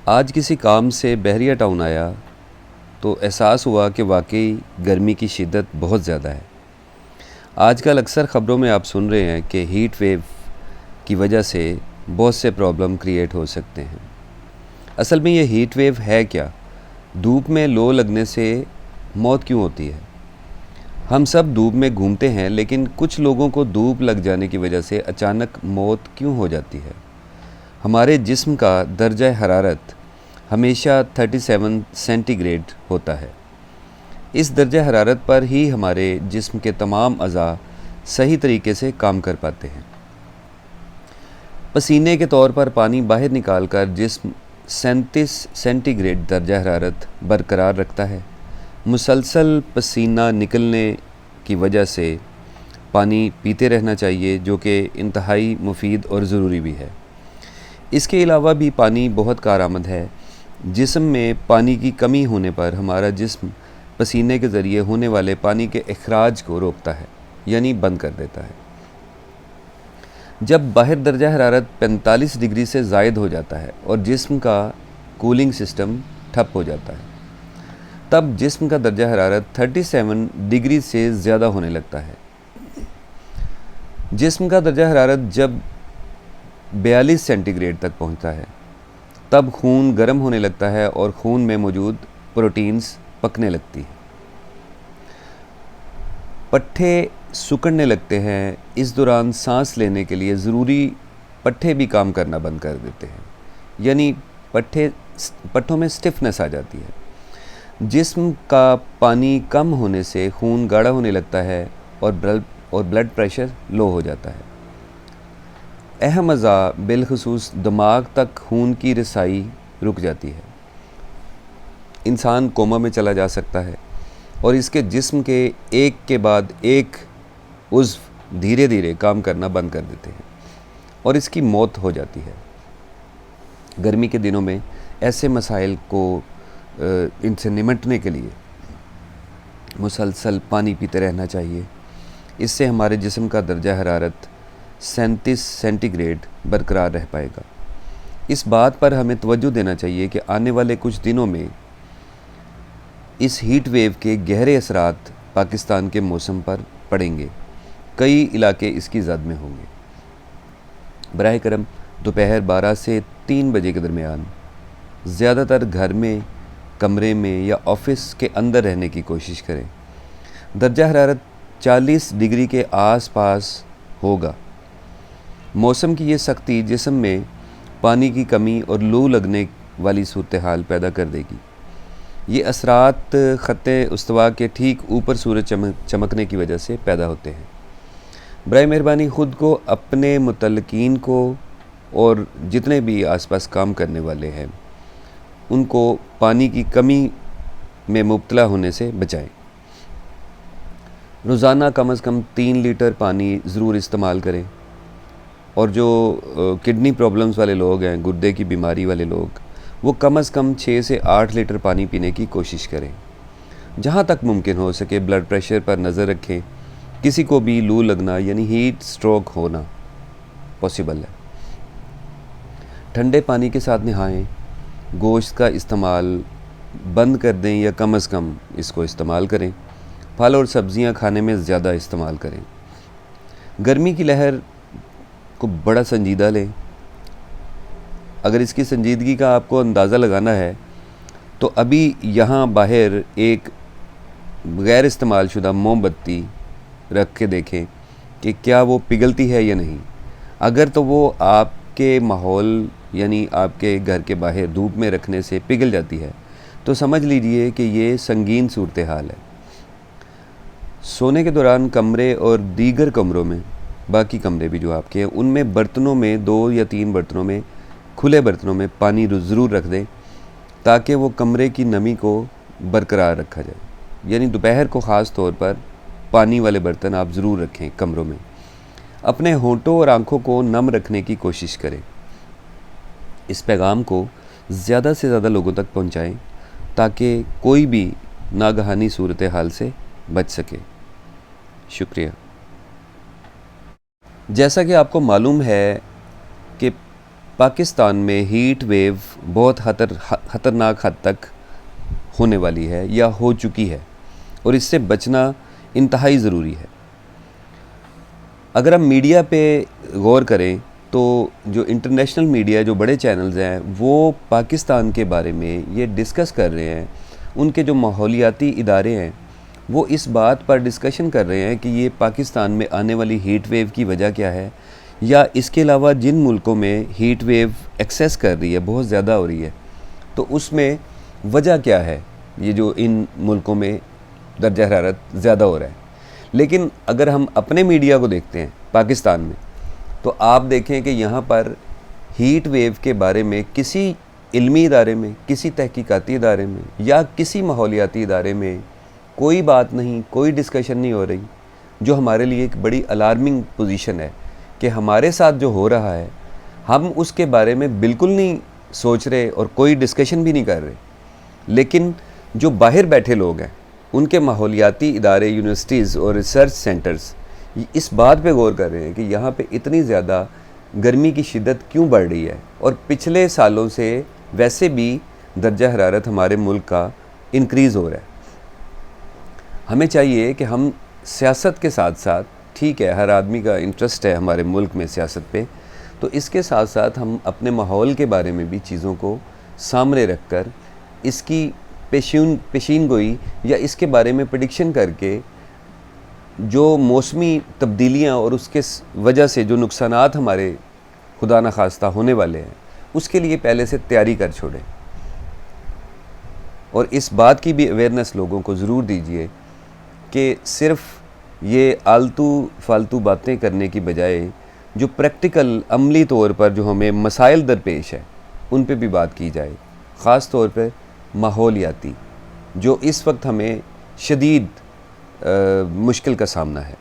آج کسی کام سے بحریہ ٹاؤن آیا تو احساس ہوا کہ واقعی گرمی کی شدت بہت زیادہ ہے۔ آج کل اکثر خبروں میں آپ سن رہے ہیں کہ ہیٹ ویو کی وجہ سے بہت سے پرابلم کریٹ ہو سکتے ہیں۔ اصل میں یہ ہیٹ ویو ہے کیا؟ دھوپ میں لو لگنے سے موت کیوں ہوتی ہے؟ ہم سب دھوپ میں گھومتے ہیں، لیکن کچھ لوگوں کو دھوپ لگ جانے کی وجہ سے اچانک موت کیوں ہو جاتی ہے؟ ہمارے جسم کا درجہ حرارت ہمیشہ 37 سینٹی گریڈ ہوتا ہے۔ اس درجہ حرارت پر ہی ہمارے جسم کے تمام اعضاء صحیح طریقے سے کام کر پاتے ہیں۔ پسینے کے طور پر پانی باہر نکال کر جسم 37 سینٹی گریڈ درجہ حرارت برقرار رکھتا ہے۔ مسلسل پسینہ نکلنے کی وجہ سے پانی پیتے رہنا چاہیے، جو کہ انتہائی مفید اور ضروری بھی ہے۔ اس کے علاوہ بھی پانی بہت کارآمد ہے۔ جسم میں پانی کی کمی ہونے پر ہمارا جسم پسینے کے ذریعے ہونے والے پانی کے اخراج کو روکتا ہے، یعنی بند کر دیتا ہے۔ جب باہر درجہ حرارت 45 ڈگری سے زائد ہو جاتا ہے اور جسم کا کولنگ سسٹم ٹھپ ہو جاتا ہے، تب جسم کا درجہ حرارت 37 ڈگری سے زیادہ ہونے لگتا ہے۔ جسم کا درجہ حرارت جب 42 سینٹی گریڈ تک پہنچتا ہے، تب خون گرم ہونے لگتا ہے اور خون میں موجود پروٹینز پکنے لگتی ہیں۔ پٹھے سکڑنے لگتے ہیں۔ اس دوران سانس لینے کے لیے ضروری پٹھے بھی کام کرنا بند کر دیتے ہیں، یعنی پٹھوں میں سٹفنس آ جاتی ہے۔ جسم کا پانی کم ہونے سے خون گاڑھا ہونے لگتا ہے اور بلڈ پریشر لو ہو جاتا ہے۔ اہم اعضاء بالخصوص دماغ تک خون کی رسائی رک جاتی ہے۔ انسان کوما میں چلا جا سکتا ہے اور اس کے جسم کے ایک کے بعد ایک عضو دھیرے دھیرے کام کرنا بند کر دیتے ہیں اور اس کی موت ہو جاتی ہے۔ گرمی کے دنوں میں ایسے مسائل کو ان سے نمٹنے کے لیے مسلسل پانی پیتے رہنا چاہیے۔ اس سے ہمارے جسم کا درجہ حرارت 37 سینٹی گریڈ برقرار رہ پائے گا۔ اس بات پر ہمیں توجہ دینا چاہیے کہ آنے والے کچھ دنوں میں اس ہیٹ ویو کے گہرے اثرات پاکستان کے موسم پر پڑیں گے۔ کئی علاقے اس کی زد میں ہوں گے۔ براہ کرم دوپہر 12 سے 3 بجے کے درمیان زیادہ تر گھر میں، کمرے میں یا آفس کے اندر رہنے کی کوشش کریں۔ درجہ حرارت 40 ڈگری کے آس پاس ہوگا۔ موسم کی یہ سختی جسم میں پانی کی کمی اور لو لگنے والی صورتحال پیدا کر دے گی۔ یہ اثرات خط استوا کے ٹھیک اوپر سورج چمکنے کی وجہ سے پیدا ہوتے ہیں۔ برائے مہربانی خود کو، اپنے متعلقین کو اور جتنے بھی آس پاس کام کرنے والے ہیں ان کو پانی کی کمی میں مبتلا ہونے سے بچائیں۔ روزانہ کم از کم 3 لیٹر پانی ضرور استعمال کریں، اور جو کڈنی پرابلمز والے لوگ ہیں، گردے کی بیماری والے لوگ، وہ کم از کم 6 سے 8 لیٹر پانی پینے کی کوشش کریں۔ جہاں تک ممکن ہو سکے بلڈ پریشر پر نظر رکھیں۔ کسی کو بھی لو لگنا یعنی ہیٹ سٹروک ہونا پاسبل ہے۔ ٹھنڈے پانی کے ساتھ نہائیں۔ گوشت کا استعمال بند کر دیں یا کم از کم اس کو استعمال کریں۔ پھل اور سبزیاں کھانے میں زیادہ استعمال کریں۔ گرمی کی لہر کو بڑا سنجیدہ لیں۔ اگر اس کی سنجیدگی کا آپ کو اندازہ لگانا ہے تو ابھی یہاں باہر ایک غیر استعمال شدہ موم بتی رکھ کے دیکھیں کہ کیا وہ پگھلتی ہے یا نہیں۔ اگر تو وہ آپ کے ماحول یعنی آپ کے گھر کے باہر دھوپ میں رکھنے سے پگھل جاتی ہے تو سمجھ لیجئے کہ یہ سنگین صورتحال ہے۔ سونے کے دوران کمرے اور دیگر کمروں میں، باقی کمرے بھی جو آپ کے ہیں، ان میں برتنوں میں 2 یا 3 برتنوں میں، کھلے برتنوں میں پانی ضرور رکھ دیں تاکہ وہ کمرے کی نمی کو برقرار رکھا جائے۔ یعنی دوپہر کو خاص طور پر پانی والے برتن آپ ضرور رکھیں کمروں میں۔ اپنے ہونٹوں اور آنکھوں کو نم رکھنے کی کوشش کریں۔ اس پیغام کو زیادہ سے زیادہ لوگوں تک پہنچائیں تاکہ کوئی بھی ناگہانی صورتحال سے بچ سکے۔ شکریہ۔ جیسا کہ آپ کو معلوم ہے کہ پاکستان میں ہیٹ ویو بہت خطرناک حد تک ہونے والی ہے یا ہو چکی ہے، اور اس سے بچنا انتہائی ضروری ہے۔ اگر ہم میڈیا پہ غور کریں تو جو انٹرنیشنل میڈیا، جو بڑے چینلز ہیں، وہ پاکستان کے بارے میں یہ ڈسکس کر رہے ہیں، ان کے جو ماحولیاتی ادارے ہیں وہ اس بات پر ڈسکشن کر رہے ہیں کہ یہ پاکستان میں آنے والی ہیٹ ویو کی وجہ کیا ہے، یا اس کے علاوہ جن ملکوں میں ہیٹ ویو ایکسیس کر رہی ہے، بہت زیادہ ہو رہی ہے، تو اس میں وجہ کیا ہے یہ جو ان ملکوں میں درجہ حرارت زیادہ ہو رہا ہے۔ لیکن اگر ہم اپنے میڈیا کو دیکھتے ہیں پاکستان میں، تو آپ دیکھیں کہ یہاں پر ہیٹ ویو کے بارے میں کسی علمی ادارے میں، کسی تحقیقاتی ادارے میں یا کسی ماحولیاتی ادارے میں کوئی بات نہیں، کوئی ڈسکشن نہیں ہو رہی، جو ہمارے لیے ایک بڑی الارمنگ پوزیشن ہے کہ ہمارے ساتھ جو ہو رہا ہے ہم اس کے بارے میں بالکل نہیں سوچ رہے اور کوئی ڈسکشن بھی نہیں کر رہے۔ لیکن جو باہر بیٹھے لوگ ہیں، ان کے ماحولیاتی ادارے، یونیورسٹیز اور ریسرچ سینٹرز اس بات پہ غور کر رہے ہیں کہ یہاں پہ اتنی زیادہ گرمی کی شدت کیوں بڑھ رہی ہے، اور پچھلے سالوں سے ویسے بھی درجہ حرارت ہمارے ملک کا انکریز ہو رہا ہے۔ ہمیں چاہیے کہ ہم سیاست کے ساتھ ساتھ، ٹھیک ہے ہر آدمی کا انٹرسٹ ہے ہمارے ملک میں سیاست پہ، تو اس کے ساتھ ساتھ ہم اپنے ماحول کے بارے میں بھی چیزوں کو سامنے رکھ کر اس کی پیشین گوئی یا اس کے بارے میں پریڈکشن کر کے جو موسمی تبدیلیاں اور اس کے وجہ سے جو نقصانات ہمارے خدا نخواستہ ہونے والے ہیں، اس کے لیے پہلے سے تیاری کر چھوڑیں، اور اس بات کی بھی اویئرنیس لوگوں کو ضرور دیجیے کہ صرف یہ آلتو فالتو باتیں کرنے کی بجائے جو پریکٹیکل عملی طور پر جو ہمیں مسائل درپیش ہے ان پہ بھی بات کی جائے، خاص طور پہ ماحولیاتی، جو اس وقت ہمیں شدید مشکل کا سامنا ہے۔